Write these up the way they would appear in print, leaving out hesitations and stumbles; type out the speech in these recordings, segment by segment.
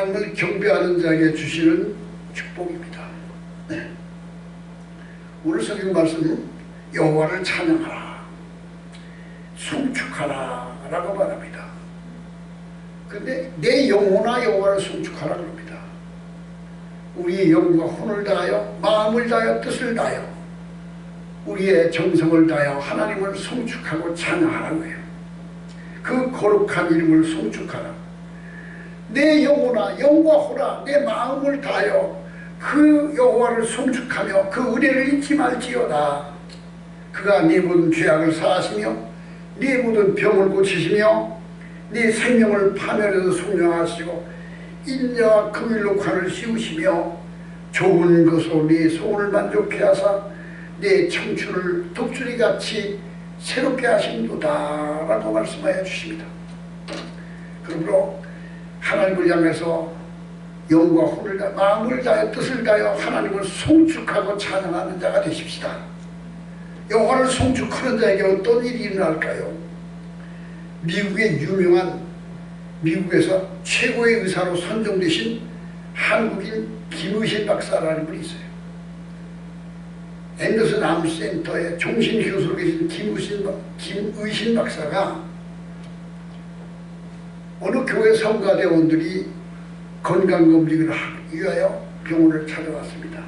하나님을 경배하는 자에게 주시는 축복입니다. 오늘 성경 말씀은 여호와를 찬양하라, 송축하라 라고 말합니다. 근데 내 영혼아 여호와를 송축하라 그럽니다. 우리의 영과 혼을 다하여 마음을 다하여 뜻을 다하여 우리의 정성을 다하여 하나님을 송축하고 찬양하라는 거예요. 그 거룩한 이름을 송축하라. 내 영혼아 영과 혼아 내 마음을 다하여 그 여호와를 송축하며 그 은혜를 잊지 말지어다. 그가 네 모든 죄악을 사하시며 네 모든 병을 고치시며 네 생명을 파멸해서 속량하시고 인자와 금일로 관을 씌우시며 좋은 것으로 네 소원을 만족케 하사 내 청춘을 독수리같이 새롭게 하신도다 라고 말씀하여 주십니다. 그러므로 하나님을 향해서 영과 혼을 다하여 마음을 다하여 뜻을 다하여 하나님을 송축하고 찬양하는 자가 되십시다. 여호와를 송축하는 자에게 어떤 일이 일어날까요? 미국의 유명한 미국에서 최고의 의사로 선정되신 한국인 김의신 박사라는 분이 있어요. 앤더슨 암센터의 종신교수로 계신 김의신 박사가 어느 교회 성가대원들이 건강검진을 하기 위하여 병원을 찾아왔습니다.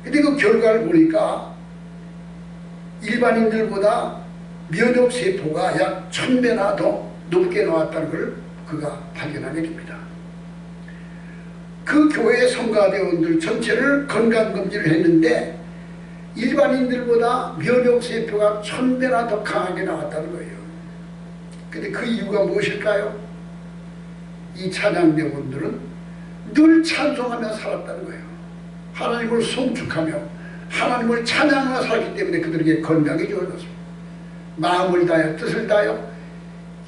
근데 그 결과를 보니까 일반인들보다 면역세포가 약 1000배나 더 높게 나왔다는 걸 그가 발견하게 됩니다. 그 교회의 성가대원들 전체를 건강검진을 했는데 일반인들보다 면역세포가 1000배나 더 강하게 나왔다는 거예요. 근데 그 이유가 무엇일까요? 이 찬양대원들은 늘 찬송하며 살았다는 거예요. 하나님을 송축하며 하나님을 찬양하며 살았기 때문에 그들에게 건강이 좋아졌습니다. 마음을 다하여 뜻을 다하여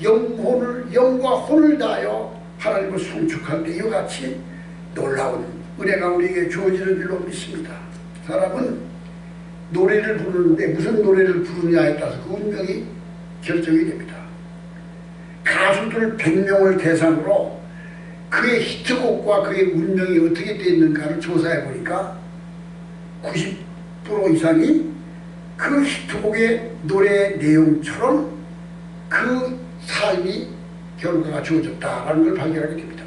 영과 혼을 다하여 하나님을 송축할 때 이와 같이 놀라운 은혜가 우리에게 주어지는 줄로 믿습니다. 사람은 노래를 부르는데 무슨 노래를 부르냐에 따라서 그 운명이 결정이 됩니다. 가수들 100명을 대상으로 그의 히트곡과 그의 운명이 어떻게 되어 있는가를 조사해 보니까 90% 이상이 그 히트곡의 노래 내용처럼 그 삶이 결과가 주어졌다라는 걸 발견하게 됩니다.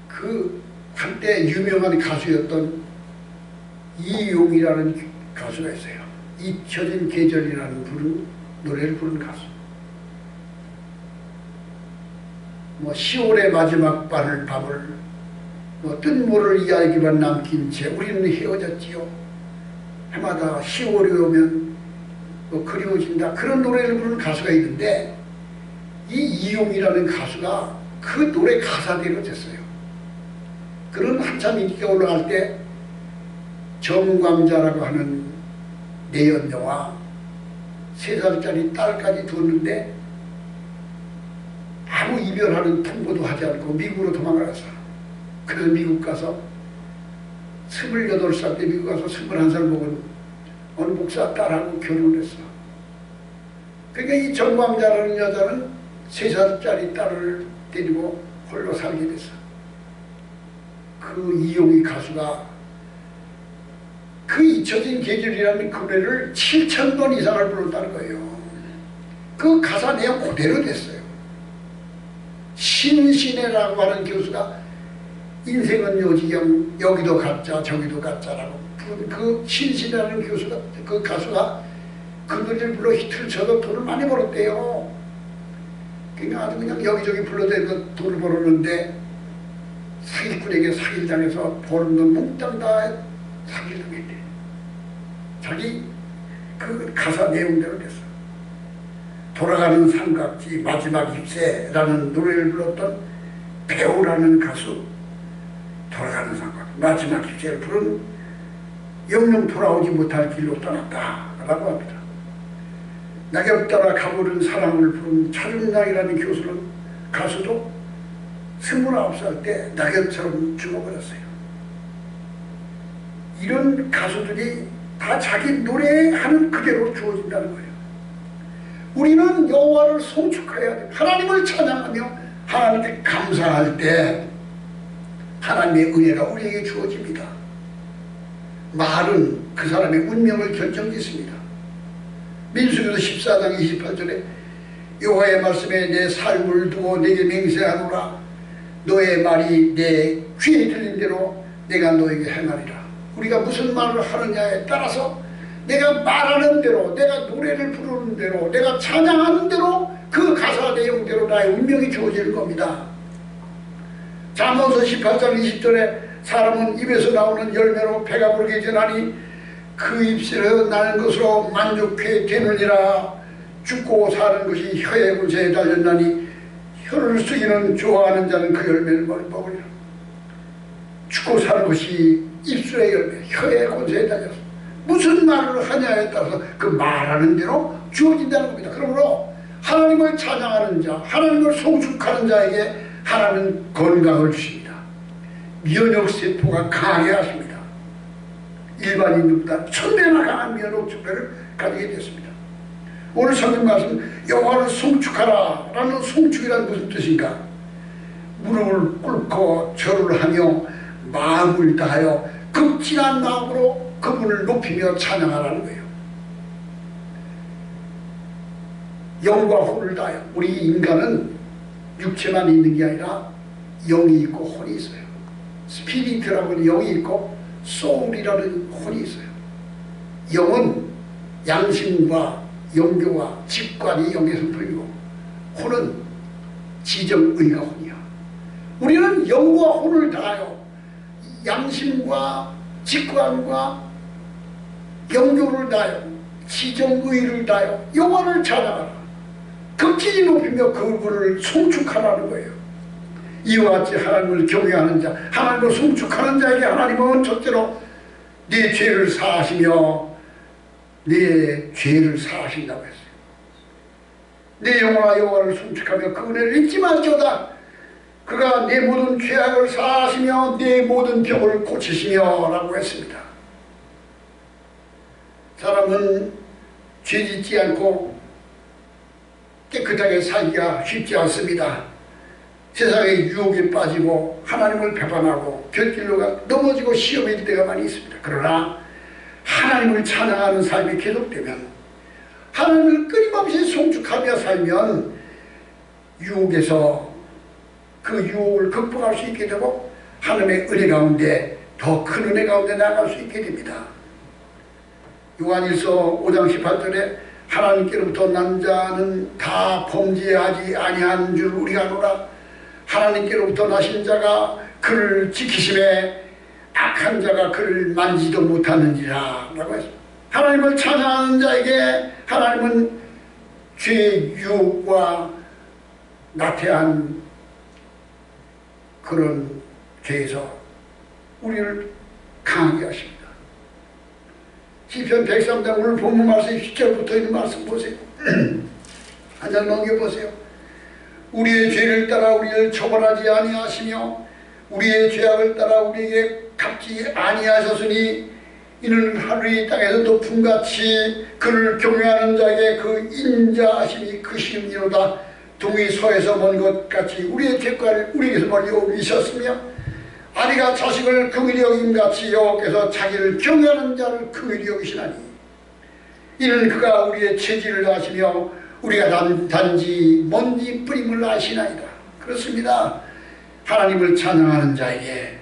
그 한때 유명한 가수였던 이용이라는 가수가 있어요. 잊혀진 계절이라는 노래를 부른 가수. 뭐 10월의 마지막 밤을 뜬모를 이야기만 남긴 채 우리는 헤어졌지요. 해마다 10월이 오면 그리워진다. 그런 노래를 부르는 가수가 있는데 이 이용이라는 가수가 그 노래 가사대로 됐어요. 그런 한참 인기가 올라갈 때 정광자라고 하는 내연녀와 3살짜리 딸까지 두었는데 아무 이별하는 통보도 하지 않고 미국으로 도망가서 그래서 미국 가서 28살 때 미국 가서 21살 먹은 어느 목사 딸하고 결혼을 했어. 그러니까 이 정광자라는 여자는 3살짜리 딸을 데리고 홀로 살게 됐어. 그 이용희 가수가 그 잊혀진 계절이라는 노래를 7000번 이상을 불렀다는 거예요. 그 가사 내용 그대로 됐어요. 신신혜라고 하는 교수가 인생은 요지경 여기도 가짜 저기도 가짜라고 부른 그 신신혜라는 교수가 그 가수가 그 노래를 불러 히트를 쳐서 돈을 많이 벌었대요. 그러니까 아주 그냥 여기저기 불러대서 돈을 벌었는데 사기꾼에게 사기를 당해서 버는 돈 몽땅 다 사기를 당했대. 자기 그 가사 내용대로 됐어. 돌아가는 삼각지 마지막 입새라는 노래를 불렀던 배우라는 가수 돌아가는 삼각 마지막 입새를 부른 영영 돌아오지 못할 길로 떠났다라고 합니다. 낙엽 따라 가버린 사랑을 부른 차준락이라는 가수도 29살 때 낙엽처럼 죽어버렸어요. 이런 가수들이 다 자기 노래하는 그대로 주어진다는 거예요. 우리는 여호와를 송축해야 됩니다. 하나님을 찬양하며 하나님께 감사할 때 하나님의 은혜가 우리에게 주어집니다. 말은 그 사람의 운명을 결정짓습니다. 민수기도 14장 28절에 여호와의 말씀에 내 삶을 두고 내게 맹세하노라. 너의 말이 내 귀에 들린 대로 내가 너에게 행하리라. 우리가 무슨 말을 하느냐에 따라서 내가 말하는 대로, 내가 노래를 부르는 대로, 내가 찬양하는 대로 그 가사 내용대로 나의 운명이 주어질 겁니다. 잠언서 18장 20절에 사람은 입에서 나오는 열매로 배가 부르게 되나니 그 입술에서 나는 것으로 만족해 되느니라. 죽고 사는 것이 혀의 군세에 달렸나니 혀를 쓰기는 좋아하는 자는 그 열매를 먹으리라. 죽고 사는 것이 입술의 열매, 혀의 군세에 달렸어. 무슨 말을 하냐에 따라서 그 말하는 대로 주어진다는 겁니다. 그러므로 하나님을 찬양하는 자, 하나님을 송축하는 자에게 하나님은 건강을 주십니다. 면역세포가 강하게 하십니다. 일반인들보다 1000배나 강한 면역세포를 가지게 됐습니다. 오늘 성경 말씀 여호와를 송축하라 라는 송축이란 무슨 뜻인가? 무릎을 꿇고 절을 하며 마음을 다하여 극진한 마음으로 그분을 높이며 찬양하라는 거예요. 영과 혼을 다하여. 우리 인간은 육체만 있는 게 아니라 영이 있고 혼이 있어요. 스피리트라는 영이 있고 소울이라는 혼이 있어요. 영은 양심과 영교와 직관이 영의 성품이고 혼은 지정의가 혼이야. 우리는 영과 혼을 다하여 양심과 직관과 영교를 다하여 지정의를 다하여 여호와를 찬양하라. 극진히 높이며 그분을 송축하라는 거예요. 이와 같이 하나님을 경외하는 자, 하나님을 송축하는 자에게 하나님은 첫째로 네 죄를 사하시며 네 죄를 사하신다고 했어요. 내 영혼아 여호와를 송축하며 그 은혜를 잊지 말지어다. 그가 내 모든 죄악을 사하시며 내 모든 병을 고치시며 라고 했습니다. 사람은 죄짓지 않고 깨끗하게 살기가 쉽지 않습니다. 세상의 유혹에 빠지고 하나님을 배반하고 곁길로 넘어지고 시험에 들 때가 많이 있습니다. 그러나 하나님을 찬양하는 삶이 계속되면, 하나님을 끊임없이 송축하며 살면 유혹에서 그 유혹을 극복할 수 있게 되고 하나님의 은혜 가운데, 더 큰 은혜 가운데 나아갈 수 있게 됩니다. 요한일서 5장 18절에 하나님께로부터 난 자는 다 범죄하지 아니한 줄 우리가 아노라. 하나님께로부터 나신 자가 그를 지키심에 악한 자가 그를 만지도 못하는지라 라고 했습니다. 하나님을 찬양하는 자에게 하나님은 죄의 유혹과 나태한 그런 죄에서 우리를 강하게 하십니다. 시편 103장 오늘 본문 말씀 10절부터 있는 말씀 보세요. 한 장 넘겨보세요. 우리의 죄를 따라 우리를 처벌하지 아니하시며 우리의 죄악을 따라 우리에게 갚지 아니하셨으니 이는 하늘이 땅에서 높음같이 그를 경외하는 자에게 그 인자하심이 크심이로다. 동이 서에서 먼 것 같이 우리의 죄과를 우리에게서 멀리 옮기셨으며 아리가 자식을 긍휼히 여김같이 여호와께서 자기를 경외하는 자를 긍휼히 여기시나니 이는 그가 우리의 체질을 아시며 우리가 단지 먼지 뿌림을 아시나이다. 그렇습니다. 하나님을 찬양하는 자에게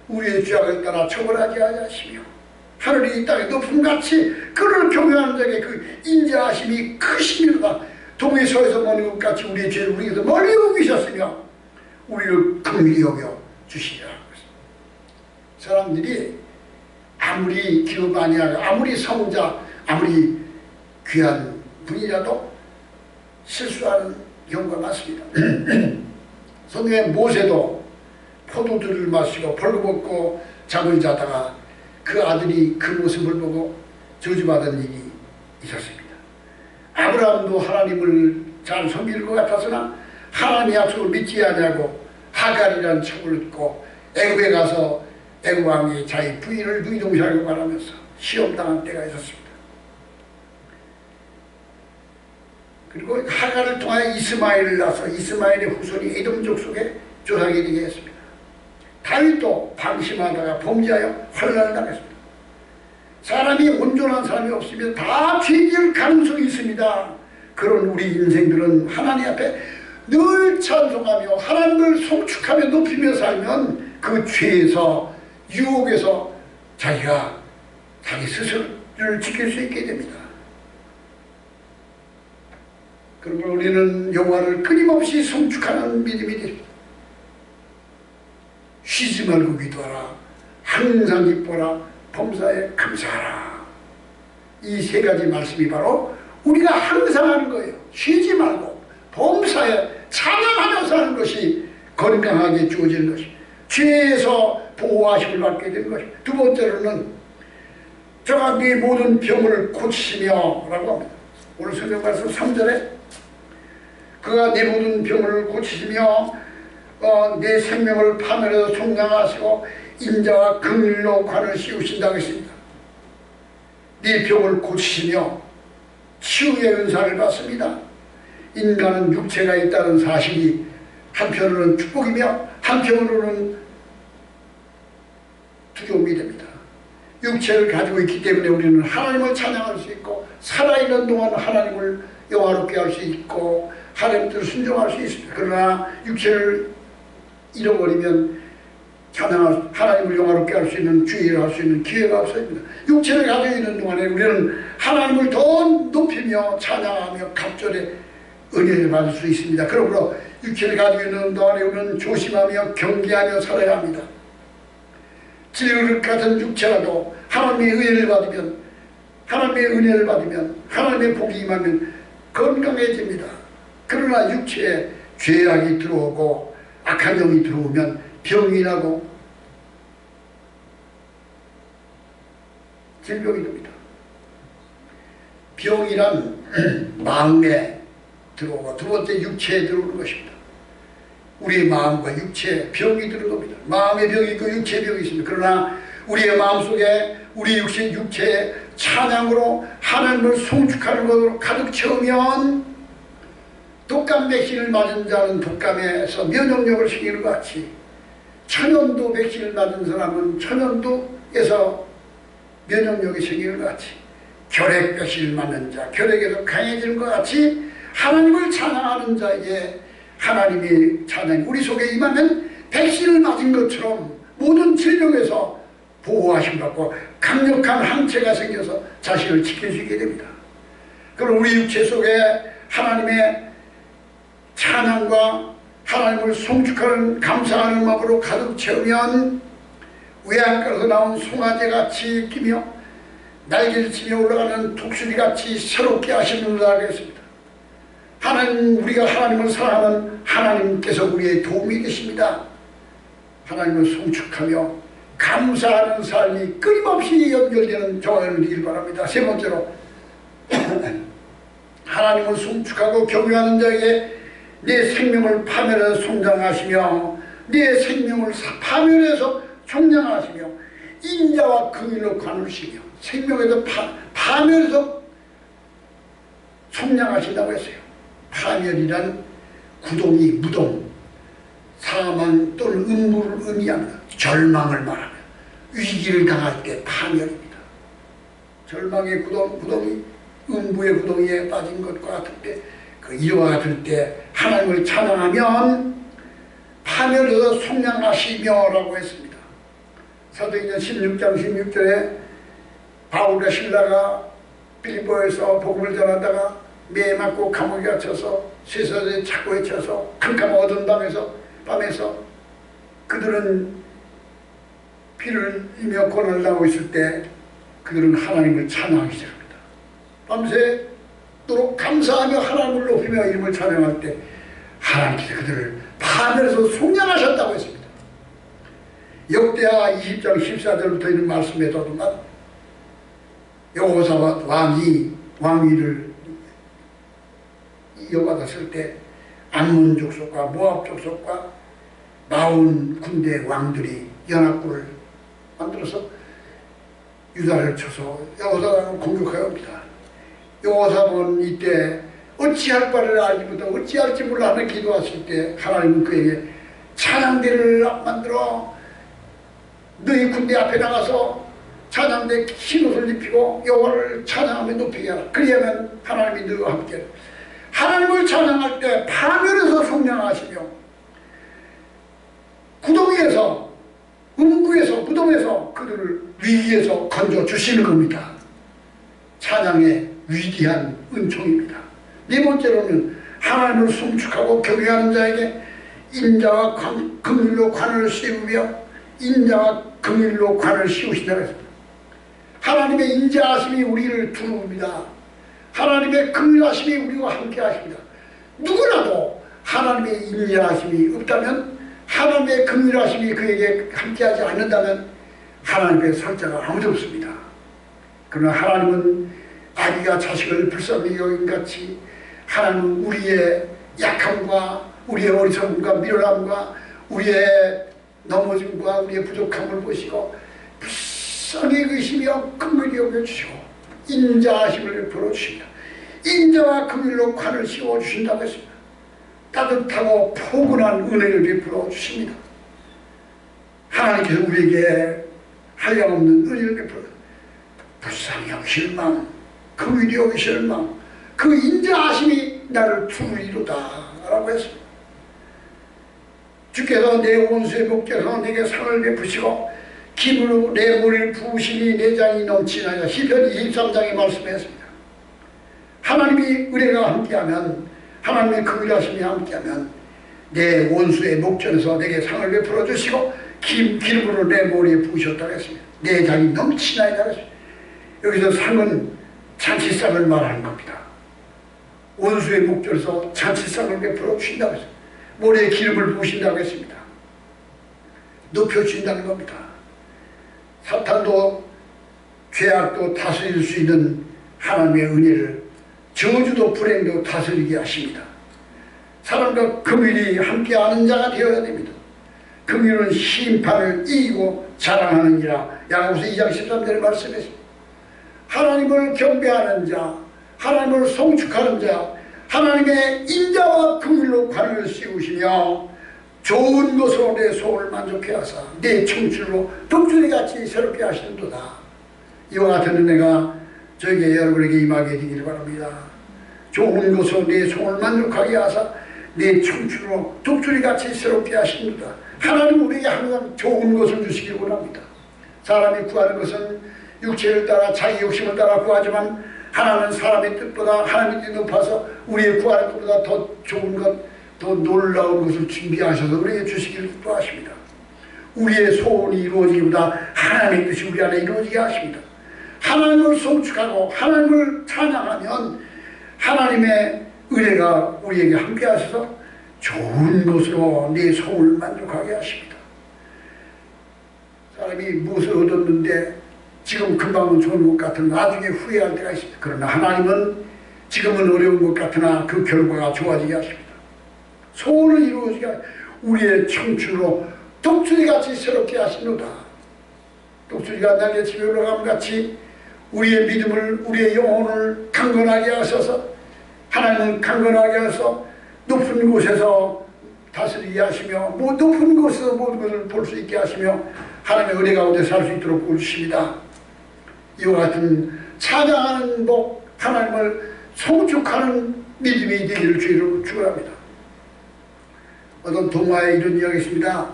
우리의 죄악을 따라 처벌하지 아니하시며 하늘이 이 땅에 높음같이 그를 경외하는 자에게 그 인자하심이 크심이로다. 동이 서에서 먼 것 같이 우리의 죄를 우리에게서 멀리 옮기셨으며 우리를 긍휼히 여겨 주시리라. 사람들이 아무리 기업 아니하고 아무리 성자, 아무리 귀한 분이라도 실수하는 경우가 많습니다. 성경에 모세도 포도주를 마시고 벌거벗고 잠을 자다가 그 아들이 그 모습을 보고 저주받은 일이 있었습니다. 아브라함도 하나님을 잘 섬길 것 같았으나 하나님의 약속을 믿지 아니하고 하갈이라는 첩을 듣고 애굽에 가서 애굽 왕이 자기 부인을 누이동생이라고 말하면서 시험당한 때가 있었습니다. 그리고 하갈을 통하여 이스마엘을 낳아서 이스마엘의 후손이 에돔 족속의 조상이 되게 했습니다. 다윗도 방심하다가 범죄하여 환난을 당했습니다. 사람이 온전한 사람이 없으면 다 죄질 가능성이 있습니다. 그런 우리 인생들은 하나님 앞에 늘 찬송하며 하나님을 송축하며 높이며 살면 그 죄에서 유혹에서 자기가 자기 스스로를 지킬 수 있게 됩니다. 그러므로 우리는 여호와를 끊임없이 송축하는 믿음이 됩니다. 쉬지 말고 기도하라. 항상 기뻐라. 범사에 감사하라. 이 세 가지 말씀이 바로 우리가 항상 하는 거예요. 쉬지 말고 범사에 찬양하며 사는 것이 건강하게 주어지는 것이, 죄에서 보호하심을 받게 되는 것이. 두 번째로는 저가 네 모든 병을 고치시며 라고 합니다. 오늘 성경 말씀 3절에 그가 네 모든 병을 고치시며 내 생명을 파멸해서 속량하시고 인자와 긍휼로 관을 씌우신다고 했습니다. 네 병을 고치시며 치유의 은사를 받습니다. 인간은 육체가 있다는 사실이 한편으로는 축복이며 한편으로는 두려움이 됩니다. 육체를 가지고 있기 때문에 우리는 하나님을 찬양할 수 있고 살아있는 동안 하나님을 영화롭게 할 수 있고 하나님 뜻을 순종할 수 있습니다. 그러나 육체를 잃어버리면 하나님을 영화롭게 할 수 있는 주의를 할 수 있는 기회가 없습니다. 육체를 가지고 있는 동안에 우리는 하나님을 더 높이며 찬양하며 갑절의 은혜를 받을 수 있습니다. 그러므로 육체를 가지고 있는 동안에 우리는 조심하며 경계하며 살아야 합니다. 질그릇 같은 육체라도 하나님의 은혜를 받으면 하나님의 복이 임하면 건강해집니다. 그러나 육체에 죄악이 들어오고 악한 영이 들어오면 병이 나고 질병이 됩니다. 병이란 마음에 들어오고 두 번째 육체에 들어오는 것입니다. 우리의 마음과 육체에 병이 들어옵니다. 마음의 병이 있고 육체의 병이 있습니다. 그러나 우리의 마음속에 우리 육체의 찬양으로 하나님을 송축하는 것으로 가득 채우면 독감 백신을 맞은 자는 독감에서 면역력을 생기는 것 같이 천연두 백신을 맞은 사람은 천연두에서 면역력이 생기는 것 같이 결핵 백신을 맞는 자 결핵에서 강해지는 것 같이 하나님을 찬양하는 자에게 하나님의 찬양이 우리 속에 임하면 백신을 맞은 것처럼 모든 질병에서 보호하심 받고 강력한 항체가 생겨서 자신을 지킬 수 있게 됩니다. 그럼 우리 육체 속에 하나님의 찬양과 하나님을 송축하는 감사하는 마음으로 가득 채우면 외양간에서 나온 송아지같이 끼며 날개를 치며 올라가는 독수리같이 새롭게 하시는다 하겠습니다. 우리가 하나님을 사랑하는 하나님께서 우리의 도움이 되십니다. 하나님을 송축하며 감사하는 삶이 끊임없이 연결되는 저와 여러분이 되길 바랍니다. 세 번째로 하나님을 송축하고 경외하는 자에게 내 생명을 파멸해서 성장하시며 내 생명을 파멸해서 성장하시며 인자와 긍휼로 관우시며 생명에서 파멸해서 성장하신다고 했어요. 파멸이란 구동이 무동, 사망 또는 음부를 의미합니다. 절망을 말하며 위기를 당할 때 파멸입니다. 절망의 구동이 음부의 구덩이에 빠진 것과 같을 때 이와 같을 때 하나님을 찬양하면 파멸해서 속량하시며 라고 했습니다. 사도행전 16장 16절에 바울과 실라가 빌립보에서 복음을 전하다가 매에 맞고 감옥에 갇혀서 쇠사슬에 착고에 쳐서 캄캄한 어두운 밤에서 그들은 피를 흘리며 고난을 당하고 있을 때 그들은 하나님을 찬양하기 시작합니다. 밤새도록 감사하며 하나님을 높이며 이름을 찬양할 때 하나님께서 그들을 파멸해서 속량하셨다고 했습니다. 역대하 20장 14절부터 있는 말씀에도 보면 여호사밧 왕위를 이어받았을 때 암몬 족속과 모압 족속과 40군대 왕들이 연합군을 만들어서 유다를 쳐서 여호사밧을 공격하여 옵니다. 여호사밧은 이때 어찌할 바를 알지 못하고 어찌할지 몰라 하는 기도했을 때 하나님은 그에게 찬양대를 만들어 너희 군대 앞에 나가서 찬양대 흰옷을 입히고 여호와를 찬양하며 높이게 하라. 그리하면 하나님이 너와 함께 하나님을 찬양할 때 파멸에서 성령하시며 구덩이에서 음구에서 무덤에서 그들을 위기에서 건져주시는 겁니다. 찬양의 위대한 은총입니다. 네 번째로는 하나님을 송축하고 경외하는 자에게 인자와 긍휼로 관을 씌우며 인자와 긍휼로 관을 씌우신다고 했습니다. 하나님의 인자하심이 우리를 두릅니다. 하나님의 긍휼하심이 우리와 함께 하십니다. 누구라도 하나님의 인자하심이 없다면, 하나님의 긍휼하심이 그에게 함께하지 않는다면 하나님의 설자가 아무도 없습니다. 그러나 하나님은 아기가 자식을 불쌍히 여긴같이 하나님은 우리의 약함과 우리의 어리석음과 미련함과 우리의 넘어짐과 우리의 부족함을 보시고 불쌍히 여기시며 긍휼히 여겨주시고 인자하심을 베풀어 주십니다. 인자와 긍휼로 관을 씌워주신다고 했습니다. 따뜻하고 포근한 은혜를 베풀어 주십니다. 하나님께서 우리에게 한량없는 은혜를 베풀어 불쌍히 여기실 마음, 긍휼히 여기실 마음, 그 인자하심이 나를 두리로다 라고 했습니다. 주께서 내 원수의 목전에서 내게 상을 베푸시고 기름으로 내 머리를 부으시니 내 장이 넘치나요. 시편 23장에 말씀했습니다. 하나님이 은혜가 함께하면, 하나님의 긍휼하심이 함께하면 내 원수의 목전에서 내게 상을 베풀어 주시고 기름으로 내 머리에 부으셨다고 했습니다. 내 장이 넘치나이다 했습니다. 여기서 상은 잔치상을 말하는 겁니다. 원수의 목전에서 잔치상을 베풀어 주신다고 했습니다. 머리에 기름을 부으신다고 했습니다. 높여주신다는 겁니다. 사탄도 죄악도 다스릴 수 있는 하나님의 은혜를, 저주도 불행도 다스리게 하십니다. 사람과 긍휼이 함께하는 자가 되어야 됩니다. 긍휼은 심판을 이기고 자랑하느니라. 야고보서 2장 13절에 말씀했습니다. 하나님을 경배하는 자, 하나님을 송축하는 자, 하나님의 인자와 긍휼로 관을 씌우시며 좋은 것으로 내 소원을 만족해 하사 내 청춘으로 덕준이같이 새롭게 하시는도다. 이와 같은 은혜가 저에게 여러분에게 임하게 되기를 바랍니다. 좋은 것으로 내 소원을 만족하게 하사 내 청춘으로 덕준이같이 새롭게 하시는도다. 하나님 우리에게 항상 좋은 것을 주시기를 원합니다. 사람이 구하는 것은 육체를 따라 자기 욕심을 따라 구하지만 하나님은 사람의 뜻보다 하나님의 뜻이 높아서 우리의 구하는 것보다 더 좋은 것, 더 놀라운 것을 준비하셔서 우리에게 주시기를 기뻐하십니다. 우리의 소원이 이루어지기보다 하나님의 뜻이 우리 안에 이루어지게 하십니다. 하나님을 송축하고 하나님을 찬양하면 하나님의 은혜가 우리에게 함께 하셔서 좋은 것으로 내 소원을 만족하게 하십니다. 사람이 무엇을 얻었는데 지금 금방은 좋은 것 같으나 나중에 후회할 때가 있습니다. 그러나 하나님은 지금은 어려운 것 같으나 그 결과가 좋아지게 하십니다. 소원을 이루어지게 하십니다. 우리의 청춘으로 독수리같이 새롭게 하시노다. 독수리가 날개치며 올라감 같이 우리의 믿음을, 우리의 영혼을 강건하게 하셔서 하나님은 강건하게 하셔서 높은 곳에서 다스리게 하시며 높은 곳에서 모든 것을 볼 수 있게 하시며 하나님의 은혜 가운데 살 수 있도록 도와주십니다. 이와 같은 찬양하는 복, 하나님을 송축하는 믿음이 되기를 주의로 축원합니다. 어떤 동화에 이런 이야기가 있습니다.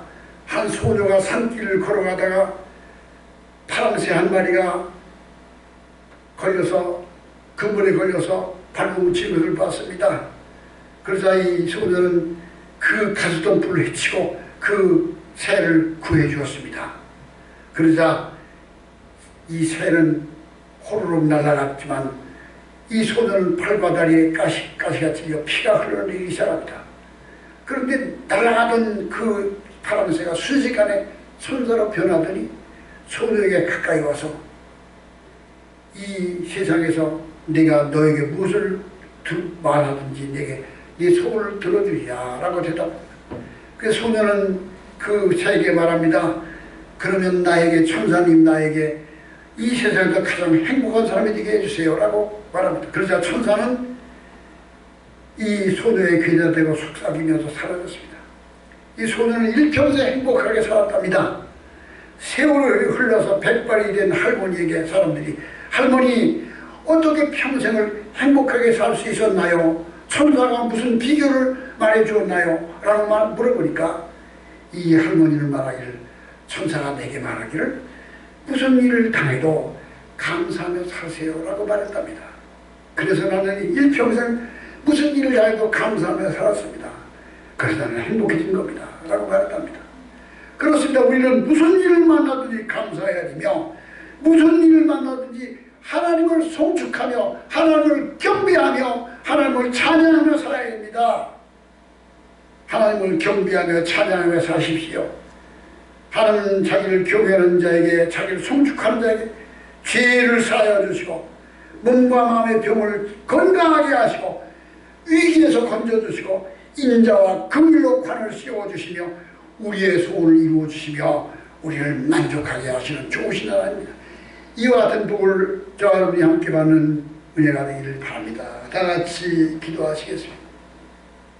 한 소녀가 산길을 걸어가다가 파랑새 한 마리가 걸려서 근본에 걸려서 발목을 것을 봤습니다. 그러자 이 소녀는 그 가시덤불을 헤치고 그 새를 구해 주었습니다. 그러자 이 새는 호로록 날아갔지만 이 소녀는 팔과 다리에 가시가 찔려 피가 흘러내리기 시작합니다. 그런데 날아가던 그 파랑새가 순식간에 손사로 변하더니 소녀에게 가까이 와서 이 세상에서 내가 너에게 무엇을 말하든지 내게 네 소원을 들어주자 라고 대답합니다. 그래서 소녀는 그 새에게 말합니다. 그러면 나에게, 천사님 나에게 이 세상에서 가장 행복한 사람이 되게 해주세요 라고 말합니다. 그러자 천사는 이 소녀의 괴자되고 속삭이면서 사라졌습니다. 이 소녀는 일평생 행복하게 살았답니다. 세월이 흘러서 백발이 된 할머니에게 사람들이 할머니 어떻게 평생을 행복하게 살 수 있었나요? 천사가 무슨 비결을 말해주었나요? 라고 물어보니까 이 할머니는 말하기를 천사가 내게 말하기를 무슨 일을 당해도 감사하며 사세요 라고 말했답니다. 그래서 나는 일평생 무슨 일을 당해도 감사하며 살았습니다. 그래서 나는 행복해진 겁니다 라고 말했답니다. 그렇습니다. 우리는 무슨 일을 만나든지 감사해야 되며 무슨 일을 만나든지 하나님을 송축하며 하나님을 경배하며 하나님을 찬양하며 살아야 됩니다. 하나님을 경배하며 찬양하며 사십시오. 하나님은 자기를 경외하는 자에게 자기를 송축하는 자에게 죄를 사하여 주시고 몸과 마음의 병을 건강하게 하시고 위기에서 건져주시고 인자와 긍휼로 관을 씌워주시며 우리의 소원을 이루어주시며 우리를 만족하게 하시는 좋으신 하나님입니다. 이와 같은 복을 저와 여러분이 함께 받는 은혜가 되기를 바랍니다. 다 같이 기도하시겠습니다.